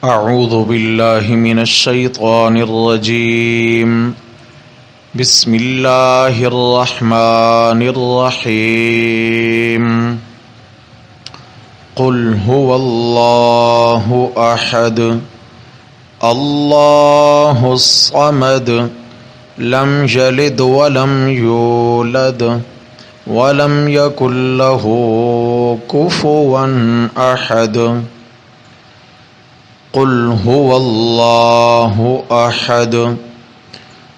اعوذ باللہ من الشیطان الرجیم بسم اللہ الرحمن الرحیم قل هو اللہ احد اللہ الصمد لم یلد ولم یولد ولم یکن له کفوا احد قل هو اللہ احد،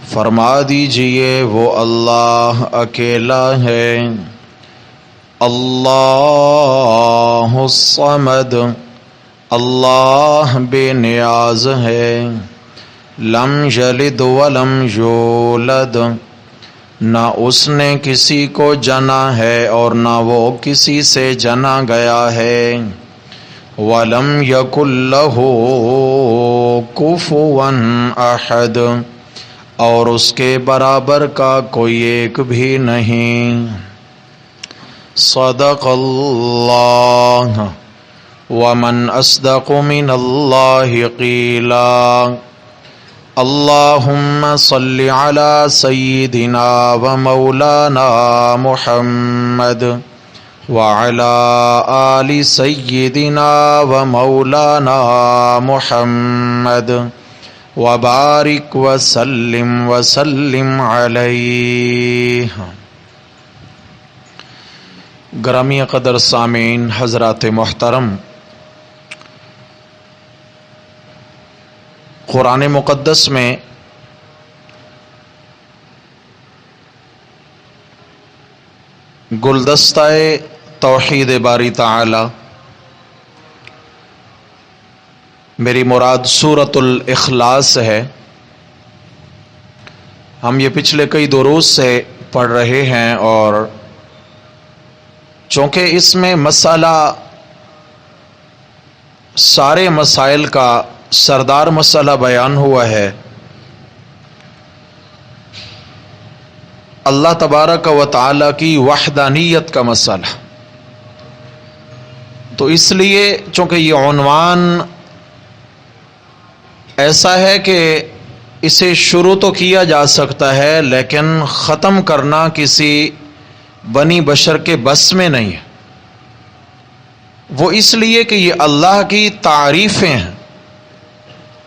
فرما دیجئے وہ اللہ اکیلا ہے، اللہ الصمد، اللہ بے نیاز ہے، لم یلد ولم یولد، نہ اس نے کسی کو جنا ہے اور نہ وہ کسی سے جنا گیا ہے، وَلَمْ يَكُنْ لَهُ كُفُوًا أَحَدٌ، اور اس کے برابر کا کوئی ایک بھی نہیں۔ صدق اللہ، وَمَنْ أَصْدَقُ مِنَ اللَّهِ قِيلًا۔ اللہم صل علی سیدنا ومولانا محمد وعلى آل سیدنا ومولانا محمد وبارک وسلم علیہ۔ گرامی قدر سامعین حضرات محترم، قرآن مقدس میں گلدستہ توحید باری تعالی، میری مراد سورۃ الاخلاص ہے، ہم یہ پچھلے کئی دروس سے پڑھ رہے ہیں، اور چونکہ اس میں مسئلہ سارے مسائل کا سردار مسئلہ بیان ہوا ہے، اللہ تبارک و تعالی کی وحدانیت کا مسئلہ، تو اس لیے چونکہ یہ عنوان ایسا ہے کہ اسے شروع تو کیا جا سکتا ہے لیکن ختم کرنا کسی بنی بشر کے بس میں نہیں ہے، وہ اس لیے کہ یہ اللہ کی تعریفیں ہیں،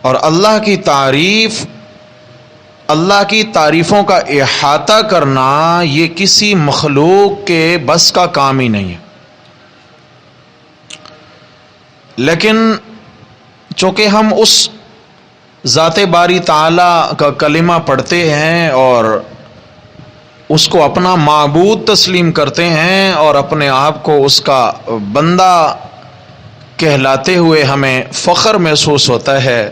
اور اللہ کی تعریفوں کا احاطہ کرنا یہ کسی مخلوق کے بس کا کام ہی نہیں ہے، لیکن چونکہ ہم اس ذات باری تعالی کا کلمہ پڑھتے ہیں اور اس کو اپنا معبود تسلیم کرتے ہیں اور اپنے آپ کو اس کا بندہ کہلاتے ہوئے ہمیں فخر محسوس ہوتا ہے،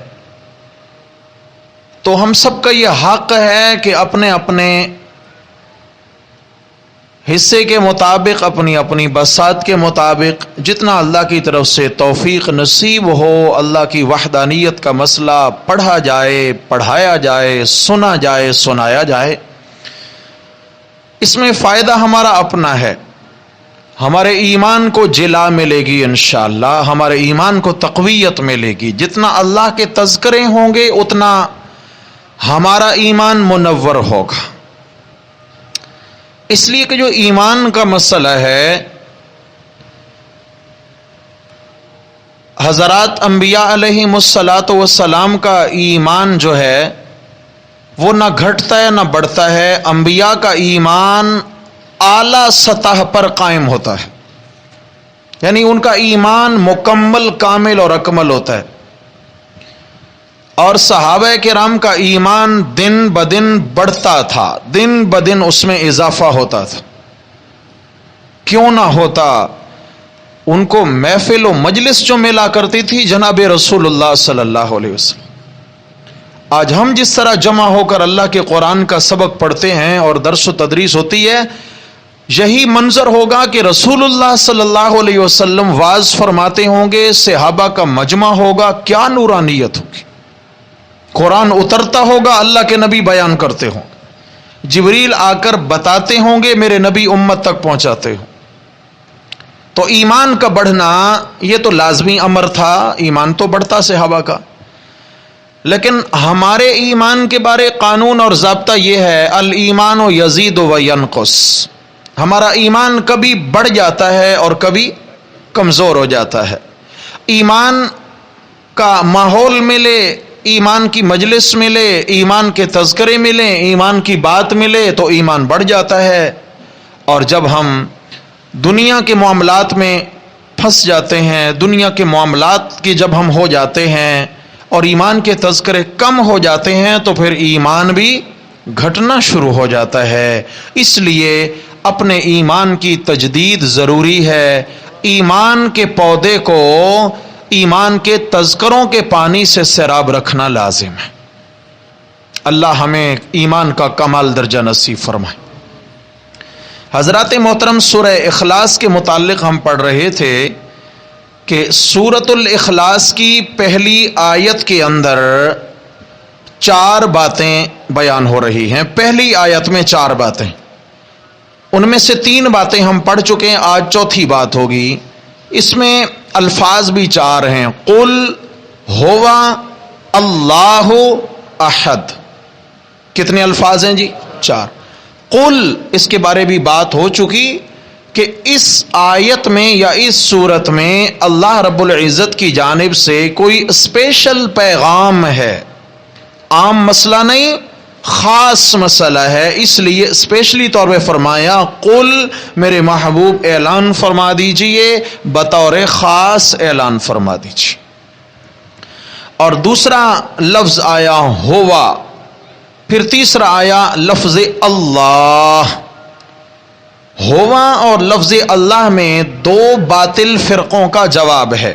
تو ہم سب کا یہ حق ہے کہ اپنے اپنے حصے کے مطابق، اپنی اپنی بساط کے مطابق جتنا اللہ کی طرف سے توفیق نصیب ہو، اللہ کی وحدانیت کا مسئلہ پڑھا جائے، پڑھایا جائے، سنا جائے، سنایا جائے۔ اس میں فائدہ ہمارا اپنا ہے، ہمارے ایمان کو جلا ملے گی انشاءاللہ، ہمارے ایمان کو تقویت ملے گی، جتنا اللہ کے تذکرے ہوں گے اتنا ہمارا ایمان منور ہوگا۔ اس لیے کہ جو ایمان کا مسئلہ ہے، حضرات انبیاء علیہم السلام کا ایمان جو ہے وہ نہ گھٹتا ہے نہ بڑھتا ہے، انبیاء کا ایمان اعلیٰ سطح پر قائم ہوتا ہے، یعنی ان کا ایمان مکمل، کامل اور اکمل ہوتا ہے، اور صحابہ کرام کا ایمان دن بدن بڑھتا تھا، دن بدن اس میں اضافہ ہوتا تھا۔ کیوں نہ ہوتا؟ ان کو محفل و مجلس جو ملا کرتی تھی جناب رسول اللہ صلی اللہ علیہ وسلم۔ آج ہم جس طرح جمع ہو کر اللہ کے قرآن کا سبق پڑھتے ہیں اور درس و تدریس ہوتی ہے، یہی منظر ہوگا کہ رسول اللہ صلی اللہ علیہ وسلم واعظ فرماتے ہوں گے، صحابہ کا مجمع ہوگا، کیا نورانیت ہوگی، قرآن اترتا ہوگا، اللہ کے نبی بیان کرتے ہوں، جبریل آ کر بتاتے ہوں گے، میرے نبی امت تک پہنچاتے ہوں۔ تو ایمان کا بڑھنا یہ تو لازمی امر تھا، ایمان تو بڑھتا صحابہ کا، لیکن ہمارے ایمان کے بارے قانون اور ضابطہ یہ ہے الایمان یزید و ینقص، ہمارا ایمان کبھی بڑھ جاتا ہے اور کبھی کمزور ہو جاتا ہے۔ ایمان کا ماحول ملے، ایمان کی مجلس ملے، ایمان کے تذکرے ملیں، ایمان کی بات ملے تو ایمان بڑھ جاتا ہے، اور جب ہم دنیا کے معاملات میں پھنس جاتے ہیں، دنیا کے معاملات کے جب ہم ہو جاتے ہیں اور ایمان کے تذکرے کم ہو جاتے ہیں تو پھر ایمان بھی گھٹنا شروع ہو جاتا ہے۔ اس لیے اپنے ایمان کی تجدید ضروری ہے، ایمان کے پودے کو ایمان کے تذکروں کے پانی سے سیراب رکھنا لازم ہے۔ اللہ ہمیں ایمان کا کمال درجہ نصیب فرمائے۔ حضرات محترم، سورہ اخلاص کے متعلق ہم پڑھ رہے تھے کہ سورۃ الاخلاص کی پہلی آیت کے اندر 4 باتیں بیان ہو رہی ہیں۔ پہلی آیت میں 4 باتیں، ان میں سے 3 باتیں ہم پڑھ چکے ہیں، آج چوتھی بات ہوگی۔ اس میں الفاظ بھی 4 ہیں، قل ہوا اللہ احد۔ کتنے الفاظ ہیں جی؟ 4۔ قل، اس کے بارے بھی بات ہو چکی کہ اس آیت میں یا اس صورت میں اللہ رب العزت کی جانب سے کوئی اسپیشل پیغام ہے، عام مسئلہ نہیں، خاص مسئلہ ہے، اس لیے اسپیشلی طور پہ فرمایا قل، میرے محبوب اعلان فرما دیجئے، بطور خاص اعلان فرما دیجئے۔ اور دوسرا لفظ آیا ہوا، پھر تیسرا آیا لفظ اللہ۔ ہوا اور لفظ اللہ میں 2 باطل فرقوں کا جواب ہے۔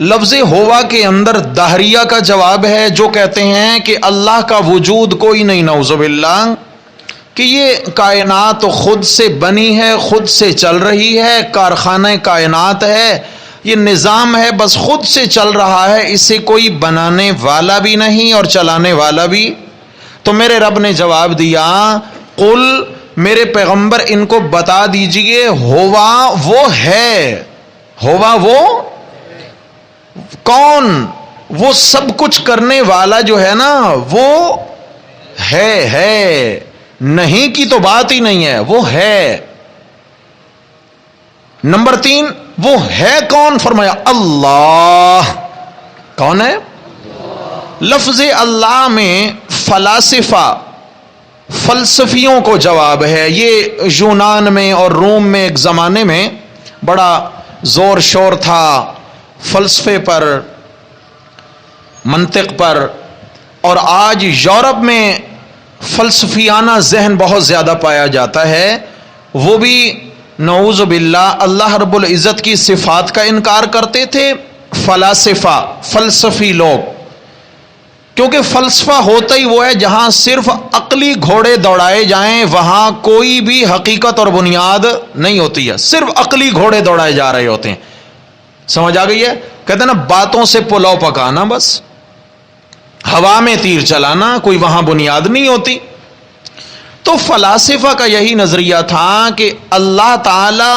لفظ ہوا کے اندر دہریہ کا جواب ہے، جو کہتے ہیں کہ اللہ کا وجود کوئی نہیں، نعوذ باللہ، کہ یہ کائنات خود سے بنی ہے، خود سے چل رہی ہے، کارخانہ کائنات ہے، یہ نظام ہے، بس خود سے چل رہا ہے، اسے کوئی بنانے والا بھی نہیں اور چلانے والا بھی۔ تو میرے رب نے جواب دیا قل، میرے پیغمبر ان کو بتا دیجئے ہوا وہ ہے، ہوا وہ کون؟ وہ سب کچھ کرنے والا جو ہے نا، وہ ہے، نہیں کی تو بات ہی نہیں ہے، وہ ہے۔ نمبر 3، وہ ہے کون؟ فرمایا اللہ۔ کون ہے؟ لفظ اللہ میں فلاسفہ، فلسفیوں کو جواب ہے۔ یہ یونان میں اور روم میں ایک زمانے میں بڑا زور شور تھا فلسفے پر، منطق پر، اور آج یورپ میں فلسفیانہ ذہن بہت زیادہ پایا جاتا ہے۔ وہ بھی نعوذ باللہ اللہ رب العزت کی صفات کا انکار کرتے تھے، فلاسفہ، فلسفی لوگ، کیونکہ فلسفہ ہوتا ہی وہ ہے جہاں صرف عقلی گھوڑے دوڑائے جائیں، وہاں کوئی بھی حقیقت اور بنیاد نہیں ہوتی ہے، صرف عقلی گھوڑے دوڑائے جا رہے ہوتے ہیں۔ سمجھ آ گئی ہے؟ کہتے ہیں نا باتوں سے پلاؤ پکانا، بس ہوا میں تیر چلانا، کوئی وہاں بنیاد نہیں ہوتی۔ تو فلاسفہ کا یہی نظریہ تھا کہ اللہ تعالی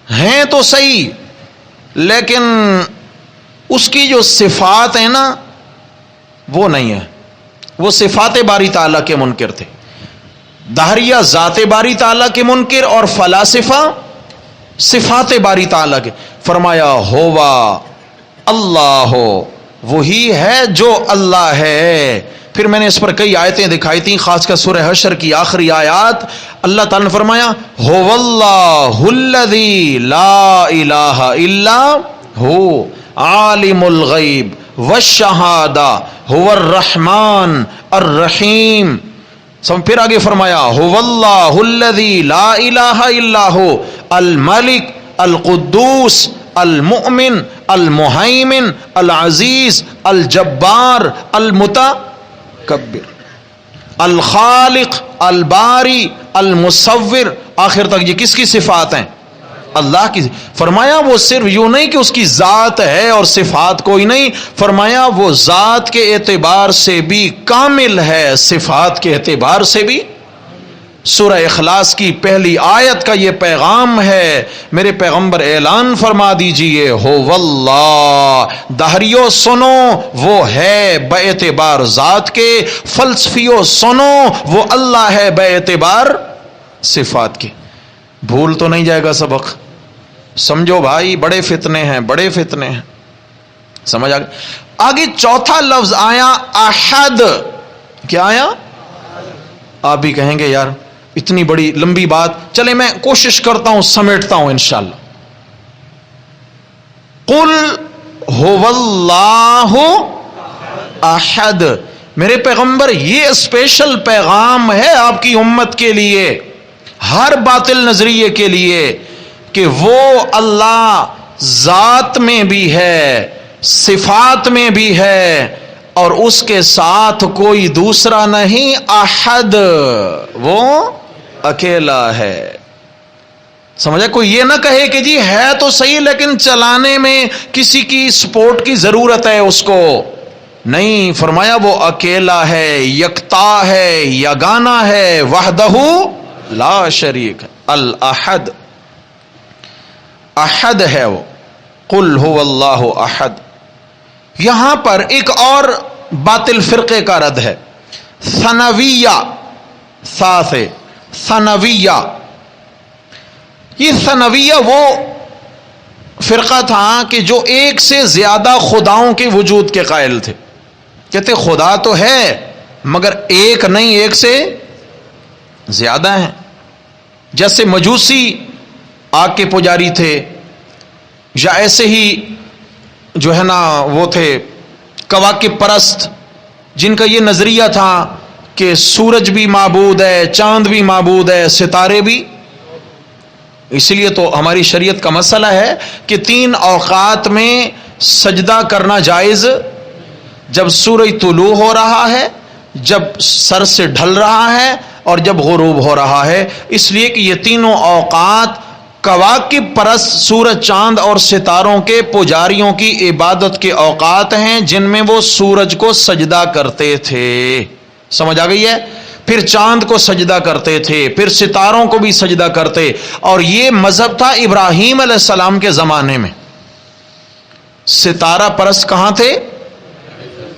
ہیں تو صحیح، لیکن اس کی جو صفات ہیں نا وہ نہیں ہے، وہ صفات باری تعالیٰ کے منکر تھے۔ دہریہ ذات باری تعالیٰ کے منکر اور فلاسفہ صفات باری تعالیٰ کے۔ فرمایا ہوا اللہ، وہی ہے جو اللہ ہے۔ پھر میں نے اس پر کئی آیتیں دکھائی تھیں، خاص کر سورہ حشر کی آخری آیات، اللہ تعالیٰ نے فرمایا هو اللہ الذی لا الہ الا ہو عالم الغیب والشہادہ هو الرحمن الرحیم۔ پھر آگے فرمایا هو اللہ الذی لا الہ الا ہو الملک القدوس المؤمن المہیمن العزیز الجبار المتکبر الخالق الباری المصور۔ آخر تک یہ کس کی صفات ہیں؟ اللہ کی۔ فرمایا وہ صرف یوں نہیں کہ اس کی ذات ہے اور صفات کوئی نہیں، فرمایا وہ ذات کے اعتبار سے بھی کامل ہے، صفات کے اعتبار سے بھی سورہ اخلاص کی پہلی آیت کا یہ پیغام ہے. میرے پیغمبر اعلان فرما دیجئے ہو واللہ، دہریو سنو وہ ہے بے اعتبار ذات کے، فلسفیوں سنو وہ اللہ ہے بے اعتبار صفات کے. بھول تو نہیں جائے گا سبق؟ سمجھو بھائی، بڑے فتنے ہیں، بڑے فتنے ہیں. سمجھ آگے چوتھا لفظ آیا احد. کیا آیا؟ آپ بھی کہیں گے یار اتنی بڑی لمبی بات، چلے میں کوشش کرتا ہوں سمیٹتا ہوں انشاءاللہ. قل هو اللہ احد. میرے پیغمبر یہ اسپیشل پیغام ہے آپ کی امت کے لیے، ہر باطل نظریے کے لیے، کہ وہ اللہ ذات میں بھی ہے، صفات میں بھی ہے، اور اس کے ساتھ کوئی دوسرا نہیں. احد، وہ اکیلا ہے. سمجھا؟ کوئی یہ نہ کہے کہ جی ہے تو صحیح لیکن چلانے میں کسی کی سپورٹ کی ضرورت ہے اس کو. نہیں، فرمایا وہ اکیلا ہے، یکتا ہے، یگانہ ہے، وحدہ لا شریک. الاحد، احد ہے وہ. قل هو اللہ احد. یہاں پر ایک اور باطل فرقے کا رد ہے. ثنویہ، ساتھ ثنویہ. یہ ثنویہ وہ فرقہ تھا کہ جو ایک سے زیادہ خداؤں کے وجود کے قائل تھے. کہتے خدا تو ہے مگر ایک نہیں، ایک سے زیادہ ہیں. جیسے مجوسی آگ کے پجاری تھے، یا ایسے ہی جو ہے نا وہ تھے کواکب پرست، جن کا یہ نظریہ تھا کہ سورج بھی معبود ہے، چاند بھی معبود ہے، ستارے بھی. اس لیے تو ہماری شریعت کا مسئلہ ہے کہ 3 اوقات میں سجدہ کرنا جائز، جب سورج طلوع ہو رہا ہے، جب سر سے ڈھل رہا ہے، اور جب غروب ہو رہا ہے. اس لیے کہ یہ تینوں اوقات کواکب پرست سورج، چاند اور ستاروں کے پجاریوں کی عبادت کے اوقات ہیں جن میں وہ سورج کو سجدہ کرتے تھے. سمجھ آ گئی ہے؟ پھر چاند کو سجدہ کرتے تھے، پھر ستاروں کو بھی سجدہ کرتے. اور یہ مذہب تھا ابراہیم علیہ السلام کے زمانے میں. ستارہ پرست کہاں تھے؟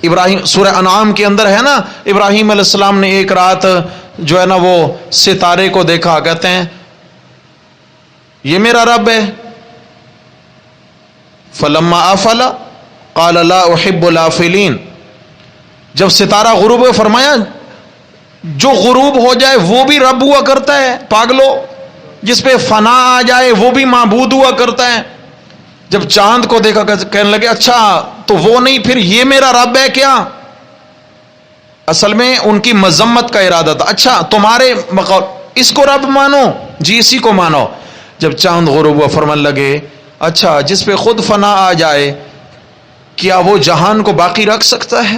ابراہیم. سورہ انعام کے اندر ہے نا، ابراہیم علیہ السلام نے ایک رات جو ہے نا وہ ستارے کو دیکھا، کہتے ہیں یہ میرا رب ہے. فلما افل قال لا احب الافلین. جب ستارہ غروب ہوئے فرمایا جو غروب ہو جائے وہ بھی رب ہوا کرتا ہے، پاگلو. جس پہ فنا آ جائے وہ بھی معبود ہوا کرتا ہے. جب چاند کو دیکھا کہنے لگے اچھا تو وہ نہیں، پھر یہ میرا رب ہے کیا؟ اصل میں ان کی مذمت کا ارادہ تھا. اچھا تمہارے اس کو رب مانو؟ جی اسی کو مانو. جب چاند غروب ہوا فرمان لگے اچھا جس پہ خود فنا آ جائے کیا وہ جہان کو باقی رکھ سکتا ہے؟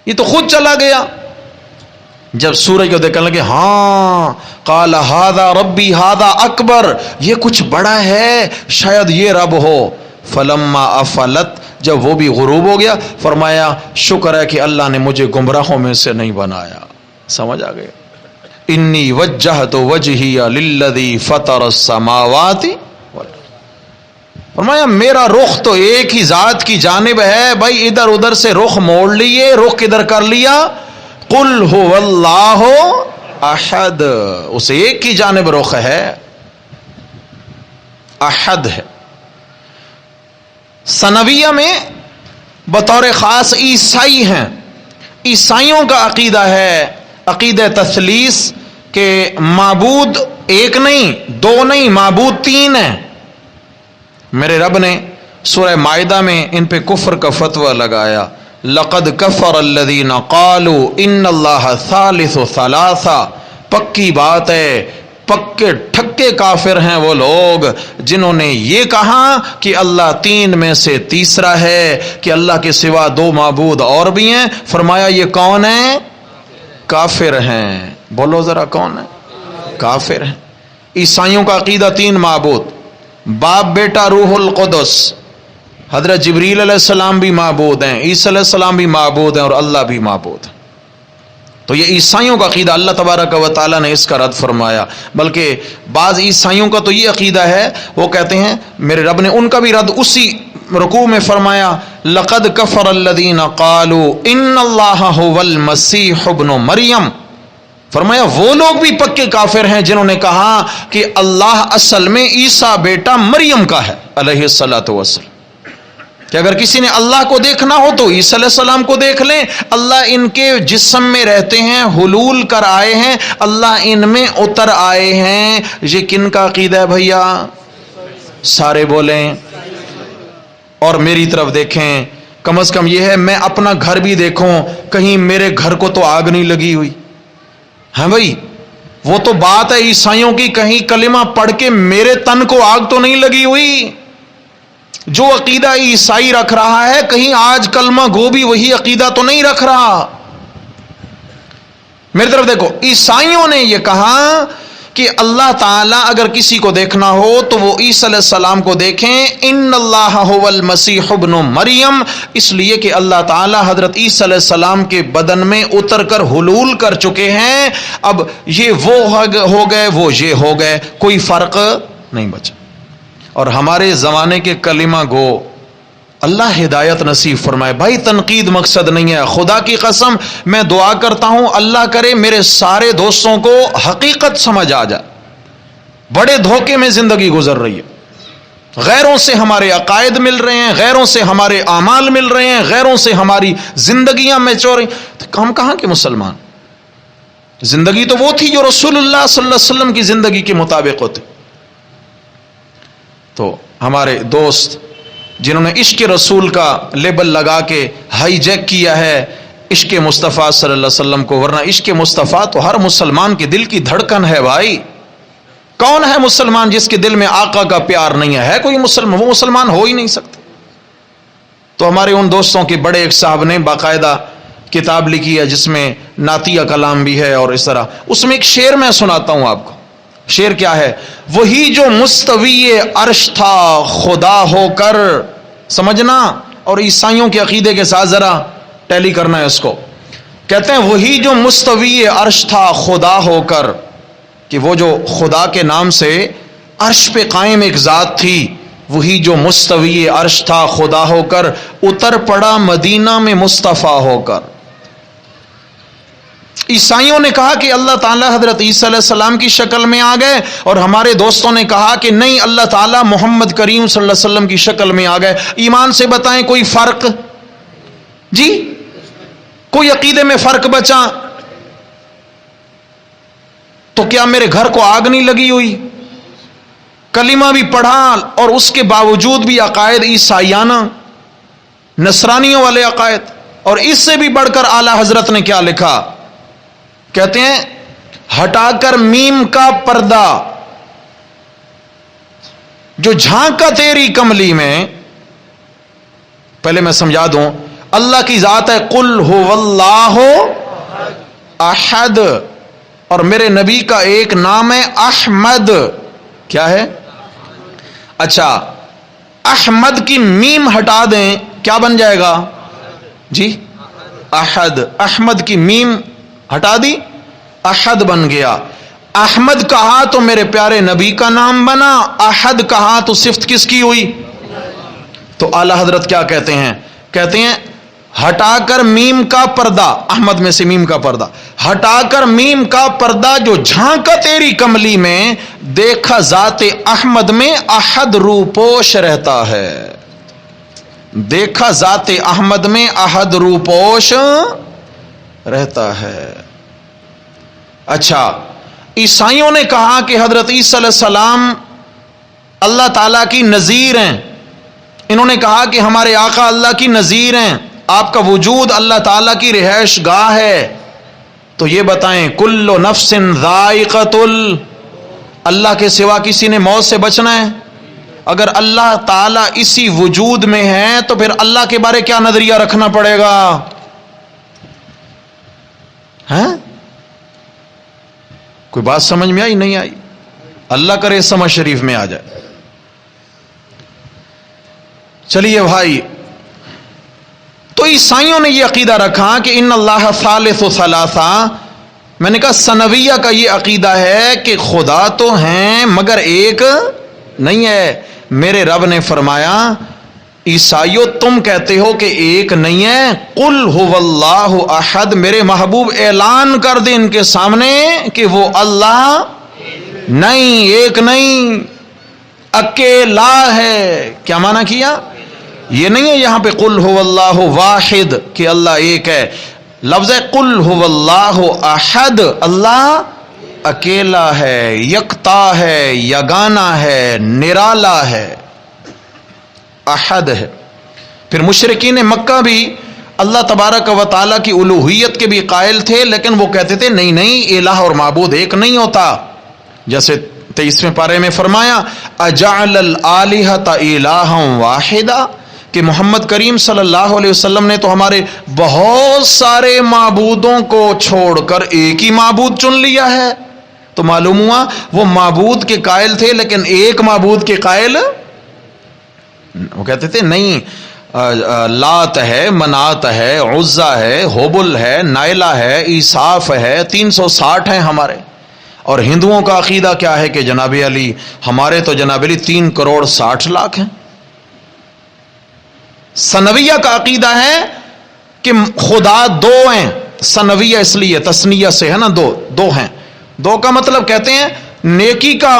یہ تو خود چلا گیا. جب سورج کو دیکھنے لگے ہاں قال ھذا ربی ھذا اکبر، یہ کچھ بڑا ہے، شاید یہ رب ہو. فلما افلت، جب وہ بھی غروب ہو گیا فرمایا شکر ہے کہ اللہ نے مجھے گمراہوں میں سے نہیں بنایا. سمجھ آ گئے؟ انی وجہت وجہی للذی فطر السماوات. فرمایا میرا رخ تو ایک ہی ذات کی جانب ہے. بھائی ادھر ادھر سے رخ موڑ لیے، رخ کدھر کر لیا؟ قل هو اللہ احد. اسے ایک کی جانب رخ ہے، احد ہے. ثنویہ میں بطور خاص عیسائی ہیں. عیسائیوں کا عقیدہ ہے عقیدہ تثلیث، کہ معبود ایک نہیں، 2 نہیں، معبود 3 ہیں. میرے رب نے سورہ مائدہ میں ان پہ کفر کا فتویٰ لگایا. لقد کفر الذین قالوا ان اللہ ثالث ثلاثہ. پکی بات ہے، پکے ٹھکے کافر ہیں وہ لوگ جنہوں نے یہ کہا کہ اللہ 3 میں سے تیسرا ہے، کہ اللہ کے سوا 2 معبود اور بھی ہیں. فرمایا یہ کون ہیں؟ کافر ہیں. بولو ذرا کون ہے؟ کافر ہیں. عیسائیوں کا عقیدہ 3 معبود، باپ بیٹا روح القدس. حضرت جبریل علیہ السلام بھی معبود ہیں، عیسی علیہ السلام بھی معبود ہیں، اور اللہ بھی معبود ہے. تو یہ عیسائیوں کا عقیدہ، اللہ تبارک و تعالیٰ نے اس کا رد فرمایا۔ بلکہ بعض عیسائیوں کا تو یہ عقیدہ ہے، وہ کہتے ہیں میرے رب نے ان کا بھی رد اسی رکوع میں فرمایا، لقد کفر الذین قالوا ان اللہ هو المسیح ابن مریم، فرمایا وہ لوگ بھی پکے کافر ہیں جنہوں نے کہا کہ اللہ اصل میں عیسیٰ بیٹا مریم کا ہے علیہ الصلاۃ والسلام، کہ اگر کسی نے اللہ کو دیکھنا ہو تو عیسیٰ علیہ السلام کو دیکھ لیں، اللہ ان کے جسم میں رہتے ہیں، حلول کر آئے ہیں، اللہ ان میں اتر آئے ہیں۔ یہ کن کا عقیدہ ہے بھیا؟ سارے بولیں اور میری طرف دیکھیں، کم از کم یہ ہے میں اپنا گھر بھی دیکھوں، کہیں میرے گھر کو تو آگ نہیں لگی ہوئی، ہاں بھائی وہ تو بات ہے عیسائیوں کی، کہیں کلمہ پڑھ کے میرے تن کو آگ تو نہیں لگی ہوئی۔ جو عقیدہ عیسائی رکھ رہا ہے کہیں آج کلمہ گو بھی وہی عقیدہ تو نہیں رکھ رہا۔ میری طرف دیکھو، عیسائیوں نے یہ کہا کہ اللہ تعالیٰ اگر کسی کو دیکھنا ہو تو وہ عیسیٰ علیہ السلام کو دیکھیں، ان اللہ هو المسیح ابن مریم، اس لیے کہ اللہ تعالیٰ حضرت عیسیٰ علیہ السلام کے بدن میں اتر کر حلول کر چکے ہیں، اب یہ وہ ہو گئے وہ یہ ہو گئے، کوئی فرق نہیں بچا۔ اور ہمارے زمانے کے کلمہ گو اللہ ہدایت نصیب فرمائے۔ بھائی تنقید مقصد نہیں ہے، خدا کی قسم میں دعا کرتا ہوں اللہ کرے میرے سارے دوستوں کو حقیقت سمجھ آ جائے۔ بڑے دھوکے میں زندگی گزر رہی ہے، غیروں سے ہمارے عقائد مل رہے ہیں، غیروں سے ہمارے اعمال مل رہے ہیں، غیروں سے ہماری زندگیاں میچور رہی ہیں۔ ہم کہاں کے مسلمان؟ زندگی تو وہ تھی جو رسول اللہ صلی اللہ علیہ وسلم کی زندگی کے مطابق ہوتے۔ تو ہمارے دوست جنہوں نے عشق رسول کا لیبل لگا کے ہائی جیک کیا ہے عشق مصطفیٰ صلی اللہ علیہ وسلم کو، ورنہ عشق مصطفیٰ تو ہر مسلمان کے دل کی دھڑکن ہے بھائی۔ کون ہے مسلمان جس کے دل میں آقا کا پیار نہیں ہے کوئی مسلمان؟ وہ مسلمان ہو ہی نہیں سکتا۔ تو ہمارے ان دوستوں کے بڑے ایک صاحب نے باقاعدہ کتاب لکھی ہے جس میں نعتیہ کلام بھی ہے، اور اس طرح اس میں ایک شعر میں سناتا ہوں آپ کو۔ شعر کیا ہے؟ وہی جو مستوی عرش تھا خدا ہو کر، سمجھنا اور عیسائیوں کے عقیدے کے ساتھ ذرا ٹیلی کرنا ہے اس کو۔ کہتے ہیں وہی جو مستوی عرش تھا خدا ہو کر، کہ وہ جو خدا کے نام سے عرش پہ قائم ایک ذات تھی، وہی جو مستوی عرش تھا خدا ہو کر، اتر پڑا مدینہ میں مصطفیٰ ہو کر۔ عیسائیوں نے کہا کہ اللہ تعالیٰ حضرت عیسیٰ علیہ السلام کی شکل میں آ گئے، اور ہمارے دوستوں نے کہا کہ نہیں، اللہ تعالیٰ محمد کریم صلی اللہ علیہ وسلم کی شکل میں آ گئے۔ ایمان سے بتائیں کوئی فرق؟ جی کوئی عقیدے میں فرق بچا؟ تو کیا میرے گھر کو آگ نہیں لگی ہوئی؟ کلمہ بھی پڑھا اور اس کے باوجود بھی عقائد عیسائیانہ، نصرانیوں والے عقائد۔ اور اس سے بھی بڑھ کر اعلیٰ حضرت نے کیا لکھا؟ کہتے ہیں ہٹا کر میم کا پردہ جو جھانکا تیری کملی میں، پہلے میں سمجھا دوں، اللہ کی ذات ہے قل هو اللہ احد، اور میرے نبی کا ایک نام ہے احمد۔ کیا ہے؟ اچھا احمد کی میم ہٹا دیں کیا بن جائے گا؟ جی احد۔ احمد کی میم ہٹا دی، احد بن گیا۔ احمد کہا تو میرے پیارے نبی کا نام بنا، احد کہا تو صفت کس کی ہوئی؟ تو اعلیٰ حضرت کیا کہتے ہیں؟ کہتے ہیں ہٹا کر میم کا پردہ، احمد میں سے میم کا پردہ ہٹا کر میم کا پردہ جو جھانکا تیری کملی میں، دیکھا ذات احمد میں احد روپوش رہتا ہے۔ دیکھا ذات احمد میں احد روپوش رہتا ہے۔ اچھا عیسائیوں نے کہا کہ حضرت عیسیٰ علیہ السلام اللہ تعالیٰ کی نظیر ہیں۔ انہوں نے کہا کہ ہمارے آقا اللہ کی نظیر ہیں، آپ کا وجود اللہ تعالیٰ کی رہائش گاہ ہے۔ تو یہ بتائیں کل نفس ذائقۃ اللہ کے سوا کسی نے موت سے بچنا ہے؟ اگر اللہ تعالیٰ اسی وجود میں ہے تو پھر اللہ کے بارے کیا نظریہ رکھنا پڑے گا؟ ہیں؟ کوئی بات سمجھ میں آئی نہیں آئی؟ اللہ کرے سمجھ شریف میں آ جائے۔ چلیے بھائی، تو عیسائیوں نے یہ عقیدہ رکھا کہ ان اللہ ثالث ثلاثہ، میں نے کہا ثنویہ کا یہ عقیدہ ہے کہ خدا تو ہیں مگر ایک نہیں ہے. میرے رب نے فرمایا عیسائیو تم کہتے ہو کہ ایک نہیں ہے, قل هو اللہ احد, میرے محبوب اعلان کر دیں ان کے سامنے کہ وہ اللہ نہیں, ایک نہیں, اکیلا ہے. کیا معنی کیا؟ یہ نہیں ہے یہاں پہ قل هو اللہ واحد کہ اللہ ایک ہے, لفظ ہے قل هو اللہ احد, اللہ اکیلا ہے, یکتا ہے, یگانا ہے, نرالا ہے, احد ہے. پھر مشرکین مکہ بھی اللہ تبارک و تعالیٰ کی الوہیت کے بھی قائل تھے, لیکن وہ کہتے تھے نہیں نہیں, الہ اور معبود ایک نہیں ہوتا. جیسے 23ویں پارے میں فرمایا اجعل الالہۃ الہا واحدا, کہ محمد کریم صلی اللہ علیہ وسلم نے تو ہمارے بہت سارے معبودوں کو چھوڑ کر ایک ہی معبود چن لیا ہے. تو معلوم ہوا وہ معبود کے قائل تھے لیکن ایک معبود کے قائل, وہ کہتے تھے نہیں, لات ہے, منات ہے, عزا ہے, ہوبل ہے, نائلہ ہے, عیساف ہے, 360 ہیں ہمارے. اور ہندوؤں کا عقیدہ کیا ہے کہ جناب علی, ہمارے تو جناب علی 3,60,00,000 ہیں. ثنویہ کا عقیدہ ہے کہ خدا دو ہیں. ثنویہ اس لیے تثنیہ سے ہے نا, دو ہیں. دو کا مطلب کہتے ہیں نیکی کا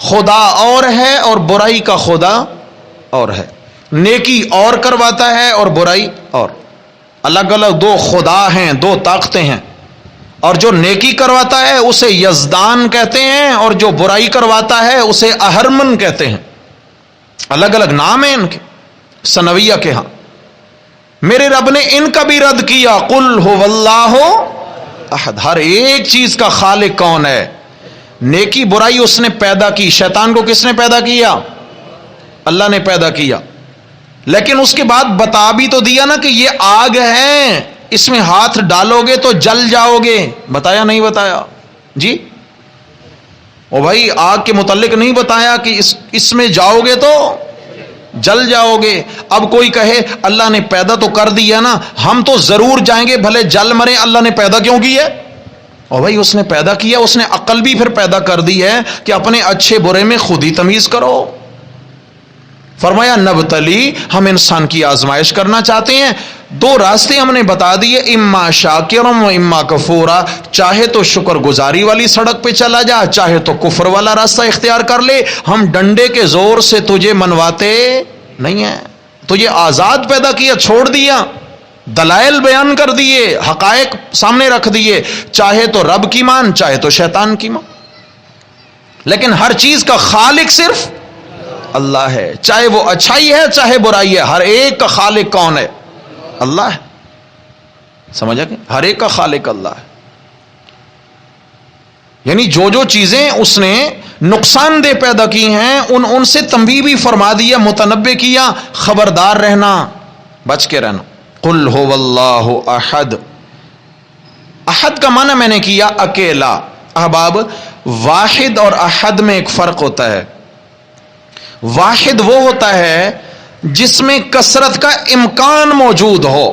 خدا اور ہے اور برائی کا خدا اور ہے. نیکی اور کرواتا ہے اور برائی اور, الگ الگ دو خدا ہیں, دو طاقتیں ہیں. اور جو نیکی کرواتا ہے اسے یزدان کہتے ہیں, اور جو برائی کرواتا ہے اسے اہرمن کہتے ہیں. الگ الگ نام ہیں ان کے ثنویہ کے ہاں. میرے رب نے ان کا بھی رد کیا, قل هو اللہ احد, ہر ایک چیز کا خالق کون ہے. نیکی برائی اس نے پیدا کی. شیطان کو کس نے پیدا کیا؟ اللہ نے پیدا کیا. لیکن اس کے بعد بتا بھی تو دیا نا کہ یہ آگ ہے, اس میں ہاتھ ڈالو گے تو جل جاؤ گے. بتایا نہیں بتایا جی؟ او بھائی, آگ کے متعلق نہیں بتایا کہ اس میں جاؤ گے تو جل جاؤ گے. اب کوئی کہے اللہ نے پیدا تو کر دیا نا, ہم تو ضرور جائیں گے بھلے جل مرے, اللہ نے پیدا کیوں کی ہے؟ اور بھائی اس نے پیدا کیا, اس نے عقل بھی پھر پیدا کر دی ہے کہ اپنے اچھے برے میں خود ہی تمیز کرو. فرمایا نبتلی, ہم انسان کی آزمائش کرنا چاہتے ہیں. دو راستے ہم نے بتا دیے, اما شاکرم و اما کفورا, چاہے تو شکر گزاری والی سڑک پہ چلا جا, چاہے تو کفر والا راستہ اختیار کر لے. ہم ڈنڈے کے زور سے تجھے منواتے نہیں ہیں, تجھے آزاد پیدا کیا, چھوڑ دیا, دلائل بیان کر دیے, حقائق سامنے رکھ دیے, چاہے تو رب کی مان, چاہے تو شیطان کی مان. لیکن ہر چیز کا خالق صرف اللہ ہے, چاہے وہ اچھائی ہے چاہے برائی ہے, ہر ایک کا خالق کون ہے؟ اللہ ہے. سمجھا کہ ہر ایک کا خالق اللہ ہے. یعنی جو چیزیں اس نے نقصان دہ پیدا کی ہیں ان سے تنبیہ بھی فرما دیا, متنبہ کیا, خبردار رہنا, بچ کے رہنا. قل هو اللہ احد, احد کا معنی میں نے کیا اکیلا. احباب, واحد اور احد میں ایک فرق ہوتا ہے. واحد وہ ہوتا ہے جس میں کثرت کا امکان موجود ہو,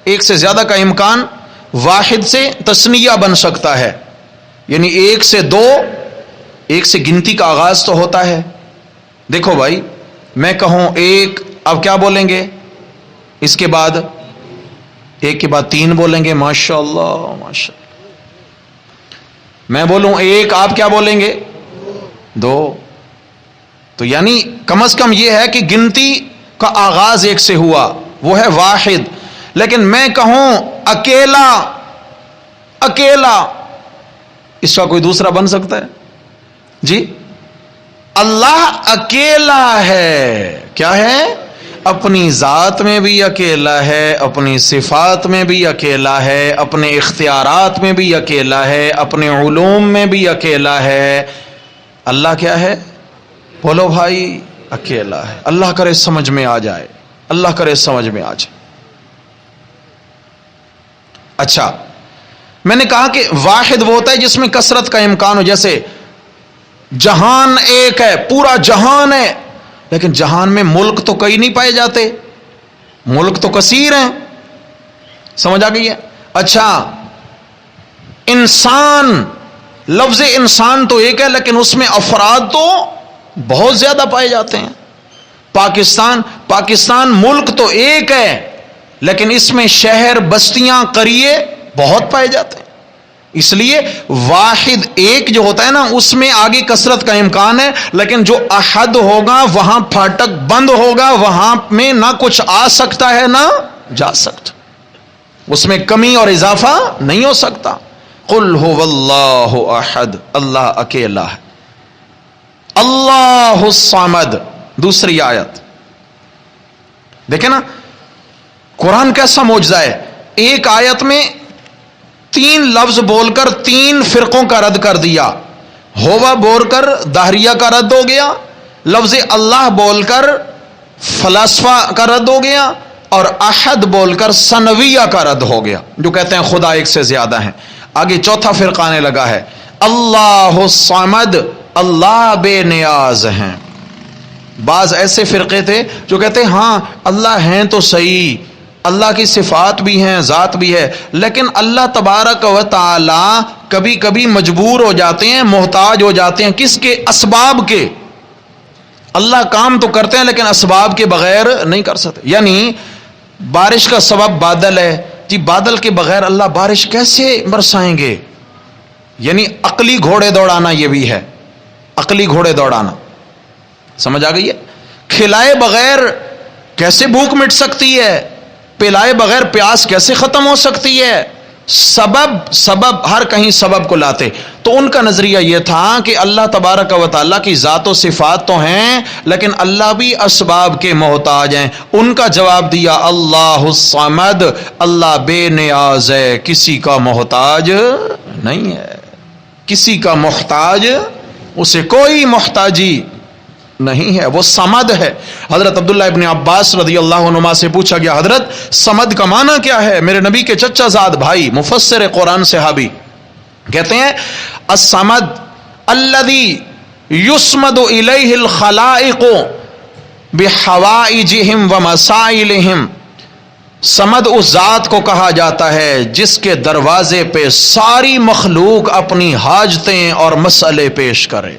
ایک سے زیادہ کا امکان. واحد سے تثنیہ بن سکتا ہے, یعنی ایک سے دو, ایک سے گنتی کا آغاز تو ہوتا ہے. دیکھو بھائی, میں کہوں ایک, اب کیا بولیں گے؟ اس کے بعد ایک کے بعد 3 بولیں گے, ماشاء اللہ ماشاء اللہ. میں بولوں ایک, آپ کیا بولیں گے؟ 2. تو یعنی کم از کم یہ ہے کہ گنتی کا آغاز ایک سے ہوا, وہ ہے واحد. لیکن میں کہوں اکیلا, اکیلا, اس کا کوئی دوسرا بن سکتا ہے جی؟ اللہ اکیلا ہے. کیا ہے؟ اپنی ذات میں بھی اکیلا ہے, اپنی صفات میں بھی اکیلا ہے, اپنے اختیارات میں بھی اکیلا ہے, اپنے علوم میں بھی اکیلا ہے. اللہ کیا ہے؟ بولو بھائی, اکیلا ہے. اللہ کرے سمجھ میں آ جائے, اللہ کرے سمجھ میں آ جائے. اچھا, میں نے کہا کہ واحد وہ ہوتا ہے جس میں کثرت کا امکان ہو. جیسے جہان ایک ہے, پورا جہان ہے, لیکن جہان میں ملک تو کئی نہیں پائے جاتے, ملک تو کثیر ہیں. سمجھ آ گئی ہے؟ اچھا, انسان، لفظ انسان تو ایک ہے لیکن اس میں افراد تو بہت زیادہ پائے جاتے ہیں. پاکستان ملک تو ایک ہے لیکن اس میں شہر، بستیاں، قریے بہت پائے جاتے ہیں. اس لیے واحد ایک جو ہوتا ہے نا اس میں آگے کثرت کا امکان ہے، لیکن جو احد ہوگا وہاں پھاٹک بند ہوگا، وہاں میں نہ کچھ آ سکتا ہے نہ جا سکتا، اس میں کمی اور اضافہ نہیں ہو سکتا. قل هو اللہ احد، اللہ اکیلا ہے. اللہ الصمد، دوسری آیت دیکھیں نا قرآن کیسا معجزہ ہے. ایک آیت میں 3 لفظ بول کر 3 فرقوں کا رد کر دیا. ہوا بول کر دہریہ کا رد ہو گیا، لفظ اللہ بول کر فلاسفہ کا رد ہو گیا، اور احد بول کر ثنویہ کا رد ہو گیا جو کہتے ہیں خدا ایک سے زیادہ ہیں. آگے چوتھا فرقہ آنے لگا ہے اللہ الصمد، اللہ بے نیاز ہیں. بعض ایسے فرقے تھے جو کہتے ہیں ہاں اللہ ہیں تو صحیح، اللہ کی صفات بھی ہیں، ذات بھی ہے، لیکن اللہ تبارک و تعالی کبھی کبھی مجبور ہو جاتے ہیں، محتاج ہو جاتے ہیں. کس کے؟ اسباب کے. اللہ کام تو کرتے ہیں لیکن اسباب کے بغیر نہیں کر سکتے. یعنی بارش کا سبب بادل ہے، جی بادل کے بغیر اللہ بارش کیسے برسائیں گے؟ یعنی عقلی گھوڑے دوڑانا یہ بھی ہے، عقلی گھوڑے دوڑانا. سمجھ آ گئی ہے؟ کھلائے بغیر کیسے بھوک مٹ سکتی ہے؟ پلائے بغیر پیاس کیسے ختم ہو سکتی ہے؟ سبب ہر کہیں سبب کو لاتے. تو ان کا نظریہ یہ تھا کہ اللہ تبارک و تعالیٰ کی ذات و صفات تو ہیں لیکن اللہ بھی اسباب کے محتاج ہیں. ان کا جواب دیا اللہ الصمد، اللہ بے نیاز ہے، کسی کا محتاج نہیں ہے، کسی کا محتاج اسے کوئی محتاجی نہیں ہے، وہ صمد ہے. حضرت عبداللہ ابن عباس رضی اللہ عنہما سے پوچھا گیا حضرت صمد کا معنی کیا ہے؟ میرے نبی کے چچا زاد بھائی مفسر قرآن صحابی کہتے ہیں الصمد الذی یصمد الیہ الخلائق بحوائجہم ومسائلہم. صمد اس ذات کو کہا جاتا ہے جس کے دروازے پہ ساری مخلوق اپنی حاجتیں اور مسئلے پیش کرے.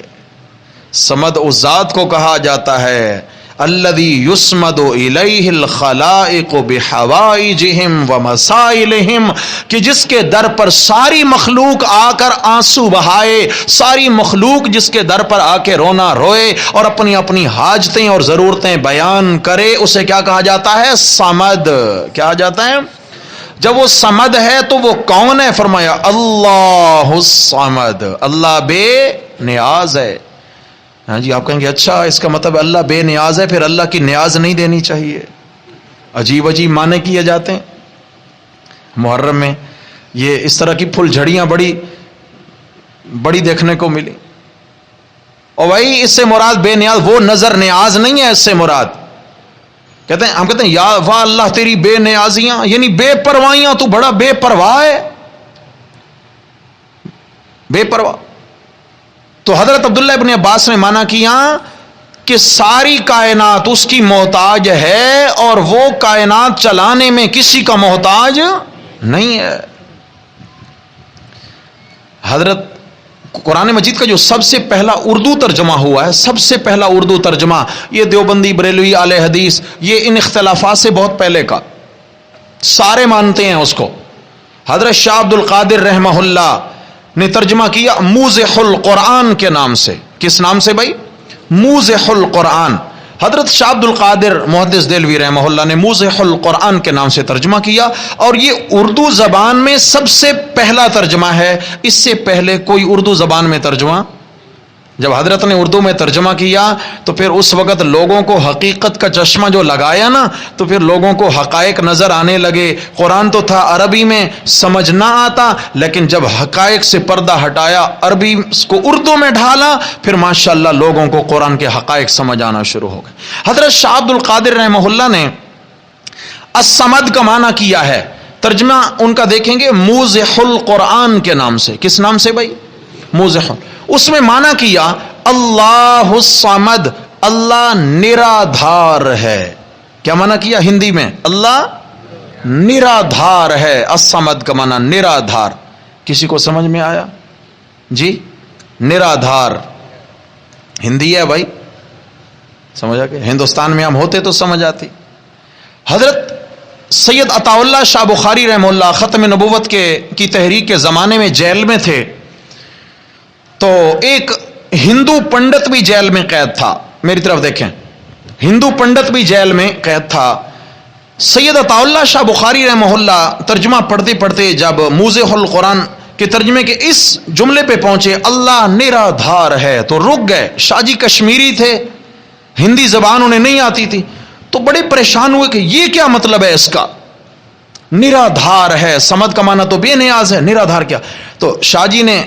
صمد اس ذات کو کہا جاتا ہے الذی یصمد الیہ الخلائق بحوائجہم ومسائلہم، کہ جس کے در پر ساری مخلوق آ کر آنسو بہائے، ساری مخلوق جس کے در پر آ کے رونا روئے اور اپنی اپنی حاجتیں اور ضرورتیں بیان کرے، اسے کیا کہا جاتا ہے؟ صمد. کیا کہا جاتا ہے؟ جب وہ صمد ہے تو وہ کون ہے؟ فرمایا اللہ الصمد، اللہ بے نیاز ہے. ہاں جی آپ کہیں گے اچھا اس کا مطلب اللہ بے نیاز ہے، پھر اللہ کی نیاز نہیں دینی چاہیے. عجیب عجیب معنی کیے جاتے ہیں. محرم میں یہ اس طرح کی پھول جھڑیاں بڑی دیکھنے کو ملی. اور بھائی اس سے مراد بے نیاز وہ نظر نیاز نہیں ہے، اس سے مراد کہتے ہیں، ہم کہتے ہیں یا واہ اللہ تیری بے نیازیاں، یعنی بے پروائیاں، تو بڑا بے پرواہ ہے، بے پرواہ. تو حضرت عبداللہ ابن عباس نے مانا کیا کہ ساری کائنات اس کی محتاج ہے اور وہ کائنات چلانے میں کسی کا محتاج نہیں ہے. حضرت قرآن مجید کا جو سب سے پہلا اردو ترجمہ ہوا ہے، سب سے پہلا اردو ترجمہ، یہ دیوبندی، بریلوی، اہل حدیث، یہ ان اختلافات سے بہت پہلے کا، سارے مانتے ہیں اس کو. حضرت شاہ عبد القادر رحمہ اللہ نے ترجمہ کیا موضح القرآن کے نام سے. کس نام سے بھائی؟ موضح القرآن. حضرت شاہ عبد القادر محدث دہلوی رحمہ اللہ نے موضح القرآن کے نام سے ترجمہ کیا، اور یہ اردو زبان میں سب سے پہلا ترجمہ ہے. اس سے پہلے کوئی اردو زبان میں ترجمہ، جب حضرت نے اردو میں ترجمہ کیا تو پھر اس وقت لوگوں کو حقیقت کا چشمہ جو لگایا نا، تو پھر لوگوں کو حقائق نظر آنے لگے. قرآن تو تھا عربی میں، سمجھ نہ آتا، لیکن جب حقائق سے پردہ ہٹایا، عربی کو اردو میں ڈھالا، پھر ماشاءاللہ لوگوں کو قرآن کے حقائق سمجھ آنا شروع ہو گئے. حضرت شاہ عبد القادر رحمہ اللہ نے الصمد کا معنی کیا ہے، ترجمہ ان کا دیکھیں گے موضح القرآن کے نام سے. کس نام سے بھائی؟ موضح. اس میں معنی کیا اللہ الصمد، اللہ نرادھار ہے. کیا معنی کیا ہندی میں؟ اللہ نرادھار ہے. الصمد کا معنی نرادھار. کسی کو سمجھ میں آیا جی؟ نرادھار ہندی ہے بھائی، سمجھا کہ ہندوستان میں ہم ہوتے تو سمجھ آتی۔ حضرت سید عطا اللہ شاہ بخاری رحمہ اللہ ختم نبوت کی تحریک کے زمانے میں جیل میں تھے، تو ایک ہندو پنڈت بھی جیل میں قید تھا۔ میری طرف دیکھیں، ہندو پنڈت بھی جیل میں قید تھا۔ سید عطا اللہ شاہ بخاری رحمہ اللہ ترجمہ پڑھتے پڑھتے جب موضح القرآن کے ترجمے کے اس جملے پہ پہنچے، اللہ نرادھار ہے، تو رک گئے۔ شاہ جی کشمیری تھے، ہندی زبان انہیں نہیں آتی تھی، تو بڑے پریشان ہوئے کہ یہ کیا مطلب ہے اس کا؟ نرادھار ہے، سمد کا معنی تو بے نیاز ہے، نرادھار کیا؟ تو شاہ جی نے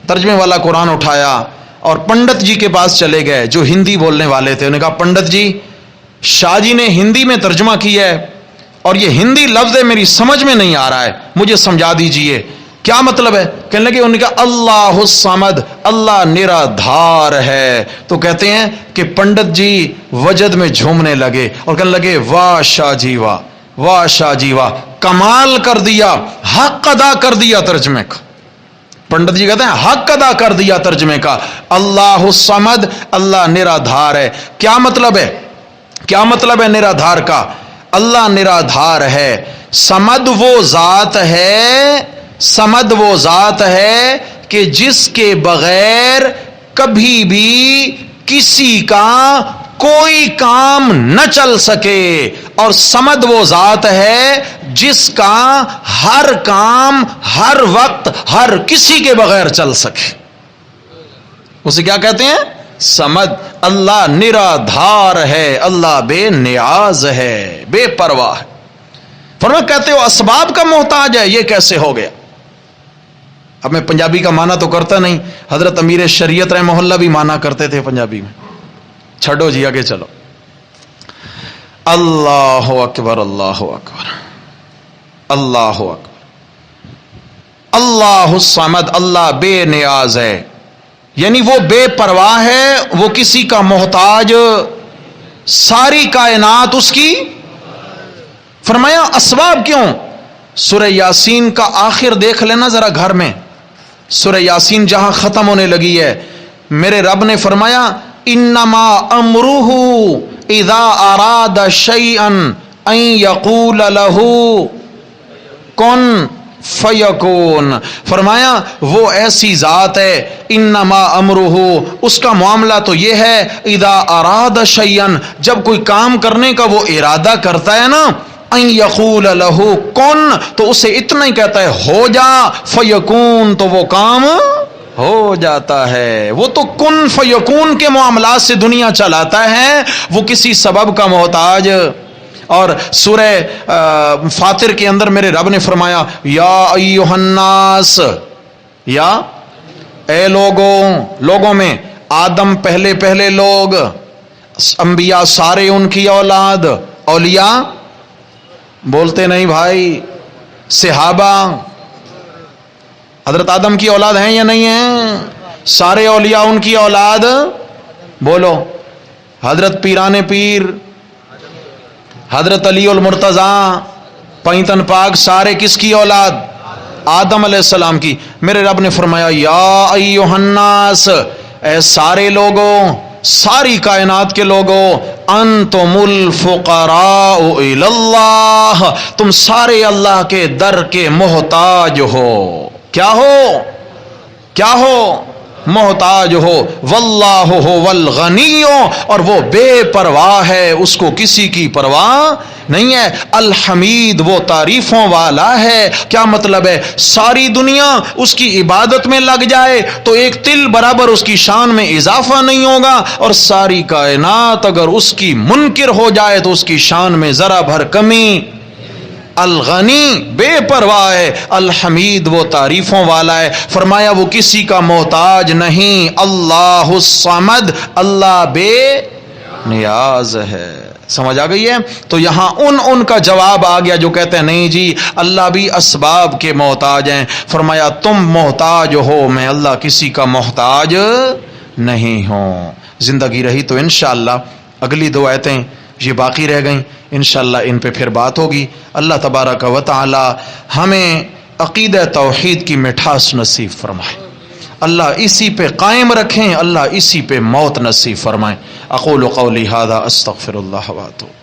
ترجمے والا قرآن اٹھایا اور پنڈت جی کے پاس چلے گئے جو ہندی بولنے والے تھے۔ انہوں نے کہا پنڈت جی، شاہ جی نے ہندی میں ترجمہ کیا ہے اور یہ ہندی لفظ ہے، میری سمجھ میں نہیں آ رہا ہے، مجھے سمجھا دیجئے کیا مطلب ہے؟ کہنے لگے، انہوں نے کہا اللہ الصمد، اللہ نرادھار ہے۔ تو کہتے ہیں کہ پنڈت جی وجد میں جھومنے لگے اور کہنے لگے واہ شاہ جی واہ، واہ شاہ جی واہ، کمال کر دیا، حق ادا کر دیا ترجمے کا۔ پنڈت جی کہتے ہیں حق ادا کر دیا ترجمے کا، اللہ الصمد، اللہ نرادھار ہے۔ کیا مطلب ہے؟ کیا مطلب ہے نرادھار کا؟ اللہ نرادھار ہے، صمد وہ ذات ہے، صمد وہ ذات ہے کہ جس کے بغیر کبھی بھی کسی کا کوئی کام نہ چل سکے، اور صمد وہ ذات ہے جس کا ہر کام ہر وقت ہر کسی کے بغیر چل سکے۔ اسے کیا کہتے ہیں؟ صمد۔ اللہ نرادھار ہے، اللہ بے نیاز ہے، بے پرواہ ہے۔ فرمایا کہتے ہو اسباب کا محتاج ہے، یہ کیسے ہو گیا؟ اب میں پنجابی کا معنی تو کرتا نہیں، حضرت امیر شریعت رحمہ اللہ بھی معنی کرتے تھے پنجابی میں۔ چھڑو جی آگے چلو۔ اللہ اکبر، اللہ اکبر، اللہ اکبر۔ اللہ الصمد، اللہ بے نیاز ہے، یعنی وہ بے پرواہ ہے، وہ کسی کا محتاج، ساری کائنات اس کی۔ فرمایا اسباب کیوں؟ سورہ یاسین کا آخر دیکھ لینا ذرا گھر میں، سورہ یاسین جہاں ختم ہونے لگی ہے، میرے رب نے فرمایا انما امرہ اذا اراد شیئا ان یقول له کن فیکون۔ فرمایا وہ ایسی ذات ہے، انما امرہ، اس کا معاملہ تو یہ ہے، اذا اراد شیئا، جب کوئی کام کرنے کا وہ ارادہ کرتا ہے نا، ان یقول له کن، تو اسے اتنا ہی کہتا ہے ہو جا، فیکون، تو وہ کام ہو جاتا ہے۔ وہ تو کن فیکون کے معاملات سے دنیا چلاتا ہے، وہ کسی سبب کا محتاج۔ اور سورہ فاطر کے اندر میرے رب نے فرمایا یا ایھا الناس، یا اے لوگوں میں آدم پہلے لوگ، انبیاء سارے ان کی اولاد، اولیاء بولتے نہیں بھائی، صحابہ حضرت آدم کی اولاد ہیں یا نہیں ہیں؟ سارے اولیاء ان کی اولاد، بولو۔ حضرت پیران پیر، حضرت علی المرتضیٰ، پینتن پاک، سارے کس کی اولاد؟ آدم علیہ السلام کی۔ میرے رب نے فرمایا یا ایھا الناس، اے سارے لوگوں، ساری کائنات کے لوگوں، انتم الفقراء الی اللہ، تم سارے اللہ کے در کے محتاج ہو۔ کیا ہو؟ کیا ہو؟ محتاج ہو۔ واللہ هو الغنی، اور وہ بے پرواہ ہے، اس کو کسی کی پرواہ نہیں ہے۔ الحمید، وہ تعریفوں والا ہے۔ کیا مطلب ہے؟ ساری دنیا اس کی عبادت میں لگ جائے تو ایک تل برابر اس کی شان میں اضافہ نہیں ہوگا، اور ساری کائنات اگر اس کی منکر ہو جائے تو اس کی شان میں ذرا بھر کمی۔ الغنی، بے پرواہ ہے، الحمید، وہ تعریفوں والا ہے۔ فرمایا وہ کسی کا محتاج نہیں۔ اللہ الصمد، اللہ بے نیاز ہے۔ سمجھ آ گئی ہے؟ تو یہاں ان کا جواب آ گیا جو کہتے ہیں نہیں جی اللہ بھی اسباب کے محتاج ہیں۔ فرمایا تم محتاج ہو، میں اللہ کسی کا محتاج نہیں ہوں۔ زندگی رہی تو انشاءاللہ اگلی دو آیتیں یہ باقی رہ گئیں، انشاءاللہ ان پہ پھر بات ہوگی۔ اللہ تبارک و تعالی ہمیں عقیدہ توحید کی مٹھاس نصیب فرمائے، اللہ اسی پہ قائم رکھیں، اللہ اسی پہ موت نصیب فرمائیں۔ اقول قولی ھذا استغفر اللہ واتوب۔